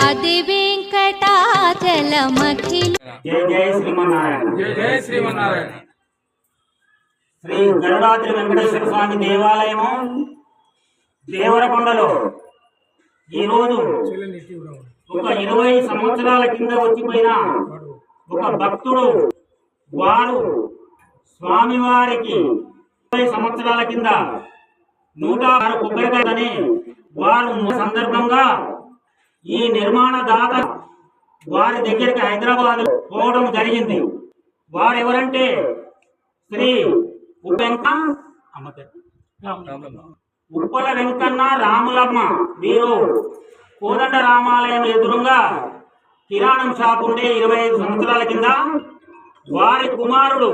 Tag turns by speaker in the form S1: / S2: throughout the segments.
S1: ఆది వెంకటాచలమఖిల.
S2: జయ జయ శ్రీమన్నారాయణ.
S3: జయ జయ శ్రీమన్నారాయణ.
S2: శ్రీ గరుడాద్రి వెంకటేశ్వర స్వామి దేవాలయము దేవరకొండలో ఈరోజు ఒక 20 సంవత్సరాల కింద వచ్చిపోయిన ఒక భక్తుడు వారు స్వామివారికి 20 సంవత్సరాల కింద 106 కొబ్బరికాయలని వారు సందర్భంగా ఈ నిర్మాణ దాత వారి దగ్గరికి హైదరాబాద్ పోవడం జరిగింది. వారెవరంటే శ్రీ ఉప్పల వెంకన్న రాములమ్మ. వీరు కోదండ రామాలయం ఎదురుగా కిరాణం షాప్ ఉండే 25 సంవత్సరాల కింద వారి కుమారుడు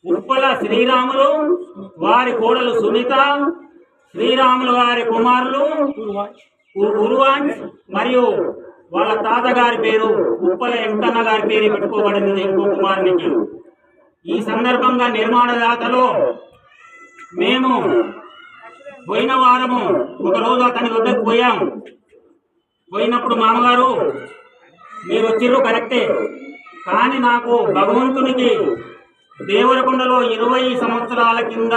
S2: ఉప్పల శ్రీరాములు, వారి కోడలు సునీత, శ్రీరాములు వారి కుమారులు ఉరువాన్ మరియు వాళ్ళ తాతగారి పేరు ఉప్పల వెంకన్న గారి పేరు పెట్టుకోబడింది ఇంకో కుమారునికి. ఈ సందర్భంగా నిర్మాణదాతలో మేము పోయిన వారము ఒకరోజు అతని వద్దకు పోయాం. పోయినప్పుడు మామగారు మీరు వచ్చిర్రు కరెక్టే, కానీ నాకు భగవంతునికి దేవరకొండలో 20 సంవత్సరాల కింద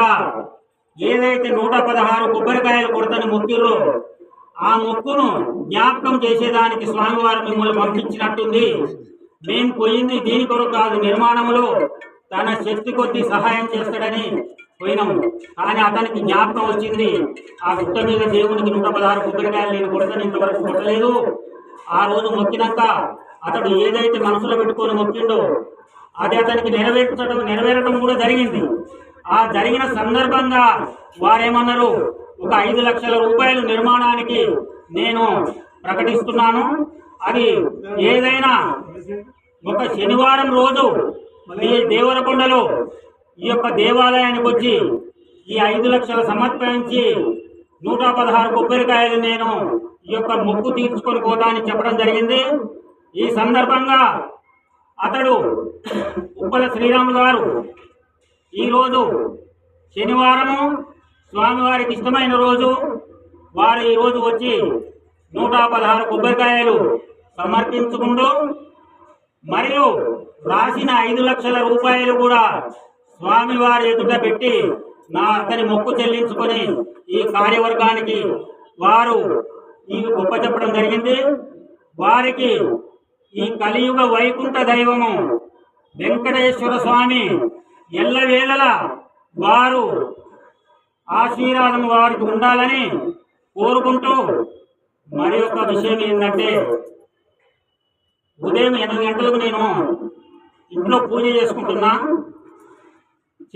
S2: ఏదైతే 116 కొబ్బరికాయలు కొడతని మొక్కిర్రో ఆ మొక్కును జ్ఞాపకం చేసేదానికి స్వామివారు మిమ్మల్ని పంపించినట్టుంది. మేము పోయింది దీని కొరకు కాదు, నిర్మాణంలో తన శక్తి కొద్ది సహాయం చేస్తాడని పోయినాము. కానీ అతనికి జ్ఞాపకం వచ్చింది, ఆ గుట్ట మీద దేవునికి 116 కొబ్బరికాయలు నేను కొడతాను, ఇంతవరకు కొట్టలేదు. ఆ రోజు మొక్కినాక అతడు ఏదైతే మనసులో పెట్టుకొని మొక్కిండో అది అతనికి నెరవేరటం కూడా జరిగింది. ఆ జరిగిన సందర్భంగా వారేమన్నారు, ఒక 5 లక్షల రూపాయలు నిర్మాణానికి నేను ప్రకటిస్తున్నాను. అది ఏదైనా ఒక శనివారం రోజు ఈ దేవరకొండలో ఈ యొక్క దేవాలయానికి వచ్చి ఈ 5 లక్షలు సమర్పించి 116 కొబ్బరికాయలు నేను ఈ యొక్క మొక్కు తీర్చుకొని పోతా అని చెప్పడం జరిగింది. ఈ సందర్భంగా అతడు ఉప్పల శ్రీరాములు గారు ఈరోజు శనివారము స్వామివారికి ఇష్టమైన రోజు, వారు ఈరోజు వచ్చి 116 కొబ్బరికాయలు సమర్పించుకుంటూ మరియు రాసిన 5 లక్షల రూపాయలు కూడా స్వామివారి ఎదుట పెట్టి అతని మొక్కు చెల్లించుకొని ఈ కార్యవర్గానికి వారు ఈ గొప్ప చెప్పడం జరిగింది. వారికి ఈ కలియుగ వైకుంఠ దైవము వెంకటేశ్వర స్వామి ఎల్లవేళలా వారు ఆశీర్వాదం వారికి ఉండాలని కోరుకుంటూ మరి ఒక విషయం ఏంటంటే, ఉదయం 8 గంటలకు నేను ఇంట్లో పూజ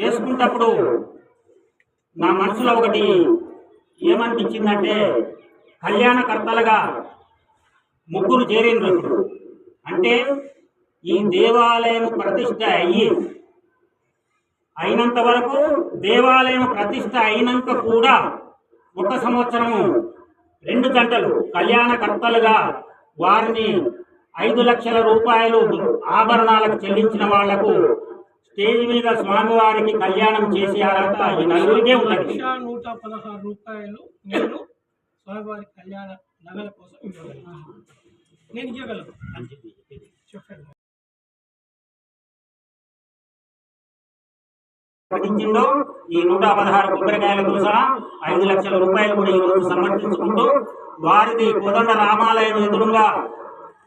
S2: చేసుకుంటప్పుడు నా మనసులో ఒకటి ఏమనిపించిందంటే, కళ్యాణకర్తలుగా ముగ్గురు చేరిండ్రు. అంటే ఈ దేవాలయం ప్రతిష్ట అయినంత వరకు, దేవాలయం ప్రతిష్ట అయినాక కూడా 1 సంవత్సరము 2 గంటలు కళ్యాణకర్తలుగా వారిని 5 లక్షల రూపాయలు ఆభరణాలకు చెల్లించిన వాళ్లకు స్టేజ్ మీద స్వామివారికి కళ్యాణం చేసే అర్హత ఈ నలుగురికే ఉన్నది.
S3: 116 రూపాయలు నేను స్వామివారి కళ్యాణ నగల కోసం నేను ఇవ్వగలను చెప్పండి.
S2: ప్రకటించిందో ఈ 116 కొబ్బరికాయలతో సహా 5 లక్షల రూపాయలు కూడా ఈరోజు సమర్పించుకుంటూ వారిది కోదండ రామాలయం ఎదురుగా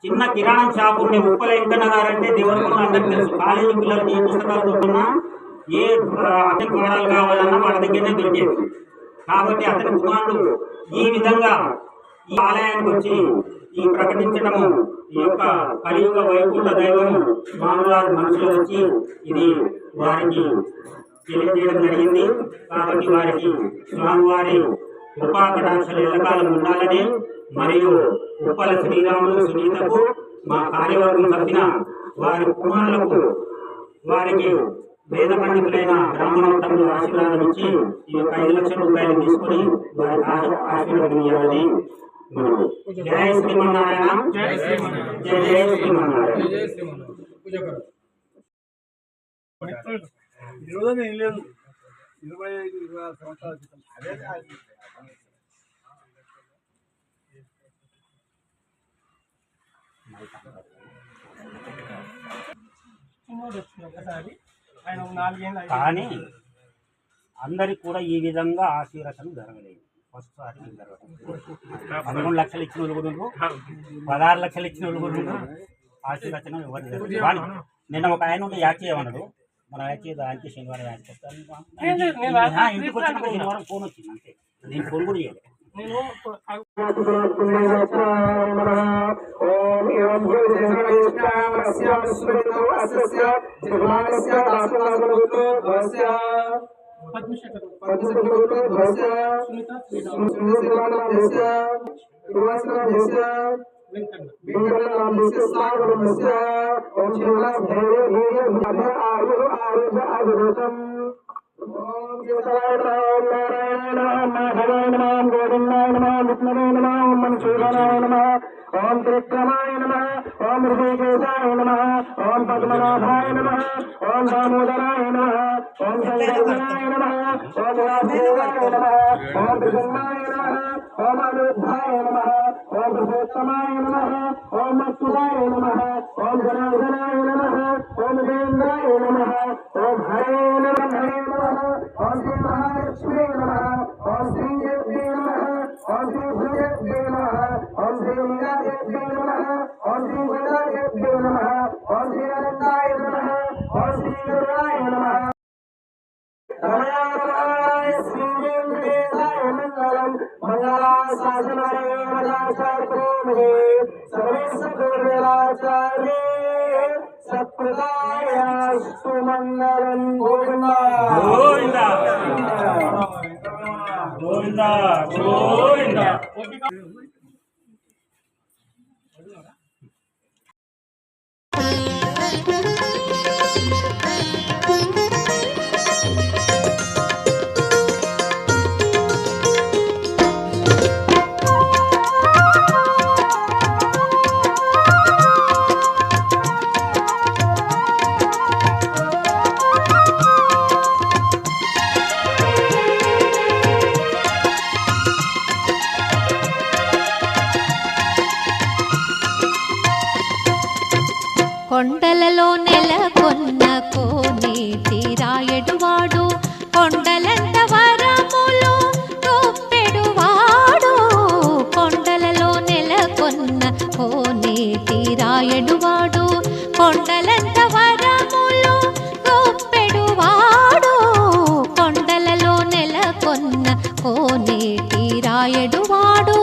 S2: చిన్న కిరాణం షాప్ ఉండే ఉప్పల వెంకన్న గారంటే దేవరకొండ అందరికీ తెలుసు. కాలేజీ పిల్లలకి ఏ పుస్తకాలు దొరుకుతున్నా ఏ అతని పాఠాలు కావాలన్నా వాళ్ళ దగ్గరనే దొరికేది. కాబట్టి అతని కుమారుడు ఈ విధంగా ఈ ఆలయానికి వచ్చి ఈ ప్రకటించడము ఈ యొక్క కలియుగ వైకుంఠ దైవము స్వామివారి మనసులో వచ్చి ఇది వారికి తెలియజేయడం జరిగింది. కాబట్టి వారికి స్వామివారి కృపాకటాక్షలు ఎల్లకాలం ఉండాలని, మరియు ఉప్పల శ్రీరాములు సునీతకు మా కార్యవర్గం తరఫున వారి కుమారులకు వారికి వేద పండితులైన బ్రాహ్మణోత్తములు ఆశీర్వాదం ఇచ్చి ఈ యొక్క 5 లక్షల రూపాయలు తీసుకుని వారికి ఆశీర్వాదం ఇవ్వాలని మనం. జయ శ్రీమన్నారాయణ. జయ జయ శ్రీమన్నారాయణ.
S3: ఏం లేదు, 25-26 సంవత్సరాల క్రితం చిన్నోడు వచ్చింది ఒకసారి ఆయన 4 ఏళ్ళు
S2: కానీ అందరికి కూడా ఈ విధంగా ఆశీర్వచనం జరగలేదు. ఫస్ట్ సారి జరగదు. 13 లక్షలు ఇచ్చిన వాళ్ళు కూడా ఉన్నారు, 16 లక్షలు ఇచ్చిన వాళ్ళు కూడా ఉన్నారు. ఆశీర్వచనం ఎవరు జరగదు. నిన్న ఒక ఆయన ఉంటే యాడ్ చేయమన్నాడు, మనం యాడ్ చేయదు. ఆయనకి శనివారం యాడ్ చేస్తాను. ఇంటికి వచ్చిన శనివారం ఫోన్ వచ్చింది అంతే. నేను ఫోన్ కూడా చేయలేదు.
S1: ओम त्रिक्रमाय नमः, ओम ऋषिकेशाय नमः, ओम पद्मनाभाय नमः, ओम दामोदराय नमः, ओम शंकराय नमः, ओम वासुदेवाय नमः, ओम प्रसन्नाय नमः, ओम अनिरुद्धाय नमः, ओम पुरुषोत्तमाय नमः, ओम मत्सुराय नमः, ओम जनार्दनाय नमः, ओम देवेन्द्राय नमः, ओम हरे नमः, ओम श्री महालक्ष्मी नमः, ओम श्री देवी नमः, ओम श्री भूदेवी नमः, ओम श्री लीलादेवी नमः, ओम श्री गंगादेवी नमः, ओम श्री अनंताय नमः, ओम श्री गुरुराय नमः। रमणाय श्रीवेंकटेशाय मंगलम, मंगलाशासनाय मदाचार्ये सर्वे सद्गुरुराचार्ये सत्प्रदायास्तु मंगलम। गोविंदा
S2: గోవిందా గోవిందా గోవిందా.
S4: కొండలలో నెలకొన్న కోనేటి రాయడువాడు, కొండలంత వరములు గొప్పెడువాడు. కొండలలో నెలకొన్న కోనేటి రాయడువాడు, కొండలంత వరములు గొప్పెడువాడు. కొండలలో నెలకొన్న కోనేటి రాయడువాడు.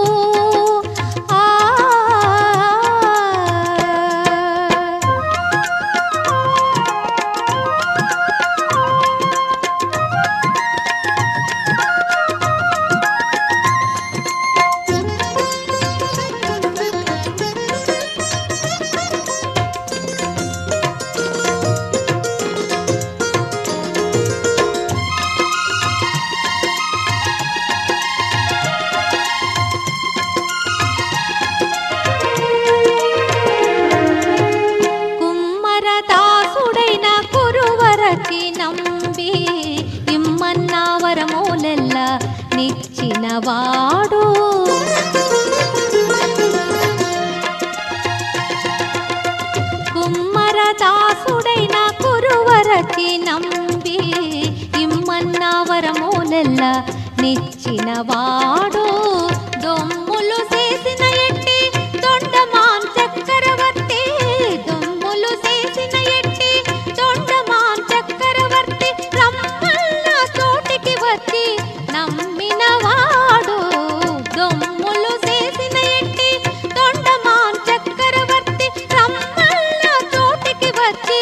S4: నంబి ఇమ్మన్న వరములెల్ల నిచ్చినవాడు. కుమ్మరదాసుడైన కురువరకి నంబి ఇమ్మన్న వరములెల్ల నిచ్చినవాడు. దొమ్ములు చేసిన ఎట్టి తొండమాన్ చక్రవర్తి, దొమ్ములు చేసిన ఎట్టి తొండమాన్ చక్రవర్తి, రమ్మన్న చోటికి వచ్చి నమ్మినవాడు. దొమ్ములు చేసిన ఎట్టి తొండమాన్ చక్రవర్తి, రమ్మన్న చోటికి వచ్చి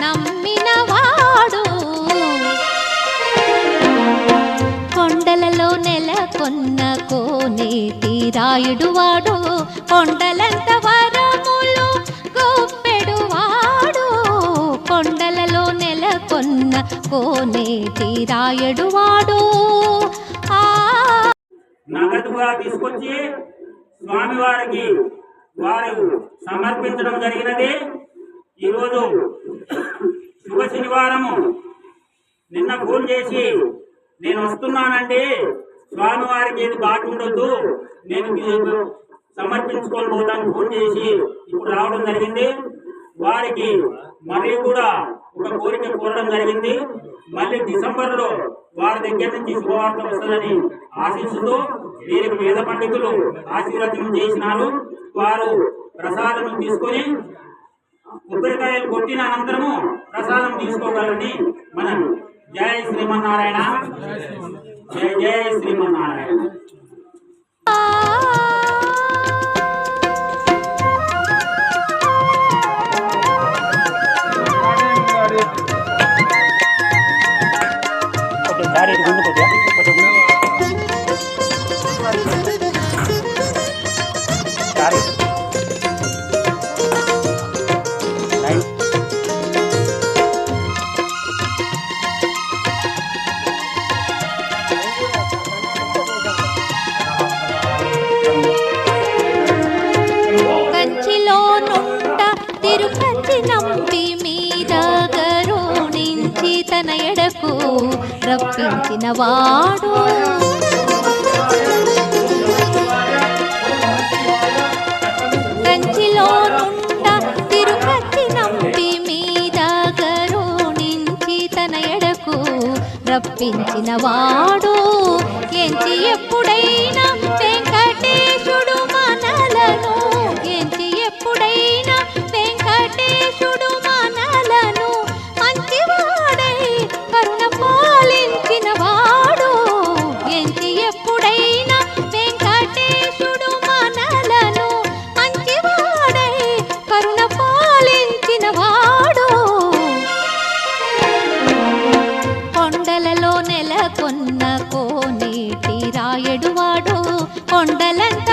S4: నమ్మినవాడు. కొండలలో నెలకొన్న కోనేటి రాయుడువాడు, కొండలంత వరములు గొప్పెడువాడు. కొండలలో నెలకొన్న కోనేటి రాయుడువాడు.
S2: నగదుగా తీసుకొచ్చి స్వామివారికి వారు సమర్పించడం జరిగినది. ఈరోజు శుభ శనివారము. నిన్న ఫోన్ చేసి నేను వస్తున్నానండి, స్వామివారికి ఏది బాగుండొద్దు, నేను సమర్పించుకొని పోతానికి ఫోన్ చేసి ఇప్పుడు రావడం జరిగింది. వారికి మళ్ళీ కూడా ఒక కోరిక కోరడం జరిగింది. మళ్ళీ డిసెంబర్లో వారి దగ్గర నుంచి శుభవార్త వస్తుందని ఆశిస్తూ వీరికి వేద పండితులు ఆశీర్వచనం చేసినారు. వారు ప్రసాదం తీసుకొని కొబ్బరికాయలు కొట్టిన అనంతరము ప్రసాదం తీసుకోగలని మనం జై శ్రీమన్నారాయణ, జై జై శ్రీమన్నారాయణ.
S4: కంచిలో నుంట తిరుపతి నంబి మీద కరుణించి తన ఎడకు రప్పించిన వాడు. కంచిలో నుంట తిరుపతి నంబి మీద కరుణించి తన ఎడకు రప్పించిన వాడు. ఎంచి ఎప్పుడైనా వెంకటేశుడు మనలను, ఎంచి ఎప్పుడైనా వెంకటేశుడు మనలను మంచివాడై కరుణ పాలించిన వాడు. ఎంచి ఎప్పుడైనా వెంకటేశుడు మనలను మంచివాడై కరుణ పాలించిన వాడు. కొండలలో నెలకొన్న కోనేటి రాయడు వాడు, కొండలంత